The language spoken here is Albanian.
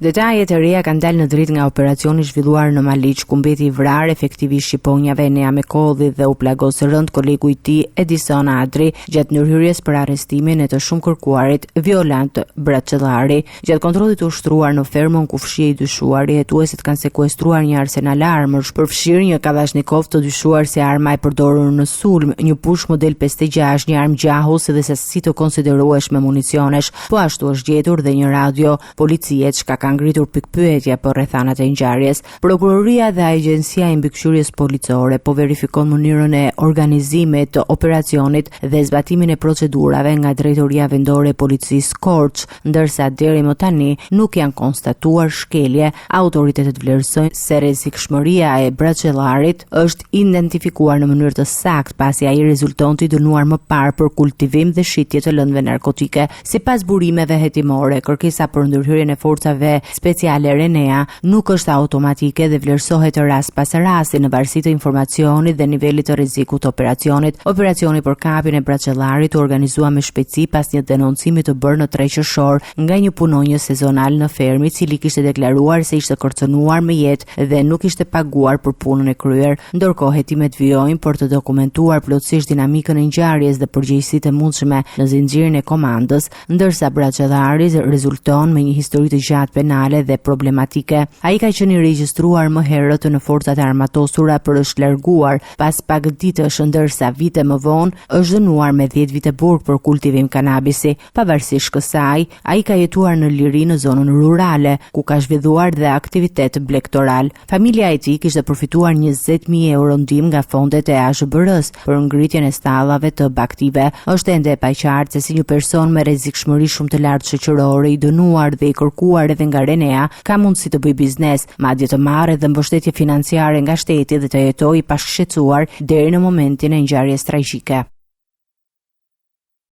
Detajet e reja kanë dalë në dritë nga operacioni zhvilluar në Maliq, ku mbeti i vrarë efektivisht shqiponjave Nea Mekolli dhe u plagosë rënd kolegu i tij Edison Adri gjatë ndërhyrjes për arrestimin e të shumë kërkuarit Violant Braçellari. Gjatë kontrollit të ushtruar në fermën ku fshihej dyshuari, hetuesit kanë sekuestruar një arsenal armësh, përfshirë një Kalashnikov të dyshuar si arma e përdorur në sulm, një pushk model 56, një armë gjahuese dhe sasi të konsiderueshme municionesh. Po ashtu është gjetur dhe një radio policie, çka ka ngritur pikpyetje për rrethanat e ngjarjes. Prokuroria dhe Agjencia e Mbikëqyrjes Policore po verifikon mënyrën e organizimit të operacionit dhe zbatimin e procedurave nga Drejtoria Vendore e Policisë Korç, ndërsa deri më tani nuk janë konstatuar shkelje. Autoritetet vlerësojnë se rrezikshmëria e Braçellarit është identifikuar në mënyrë të saktë pasi ai rezultonte i dënuar më parë për kultivim dhe shitje të lëndëve narkotike. Sipas burimeve hetimore, kërkesa për ndërhyrjen e forcave speciale Renea nuk është automatike dhe vlerësohet rast pas rasti në varësi të informacionit dhe nivelit të rrezikut të operacionit. Operacioni për kapjen e Braçellarit u organizua me shpejtësi pas një denoncimi të bërë në 3 qershor nga një punonjës sezonal në fermë, i cili kishte deklaruar se ishte kërcënuar me jetë dhe nuk ishte paguar për punën e kryer. Ndërkohë hetimet vijojnë për të dokumentuar plotësisht dinamikën e ngjarjes dhe përgjegjësitë e mundshme në zinxhirin e komandës, ndërsa Braçellari rezulton me një histori të gjatë penale dhe problematike. Ai ka qenë i regjistruar më herët në forcat e armatosura për është larguar pas pak ditësh, ndërsa vite më vonë është dënuar me 10 vite burg për kultivim kanabisi. Pavarësisht kësaj, ai ka jetuar në liri në zonën rurale, ku ka zhvilluar dhe aktivitet blegtoral. Familja e tij kishte përfituar 20.000 euro ndihmë nga fondet e ASHBR-s për ngritjen e stallave të baktive. Është ende e paqartë se si një person me rrezikshmëri shumë të lartë shoqërore, i dënuar dhe i kërkuar edhe nga Renea, ka mundësi të bëjë biznes, madje të marrë dhe mbështetje financiare nga shteti dhe të jetojë i pashkëqetësuar deri në momentin e ngjarjes tragjike.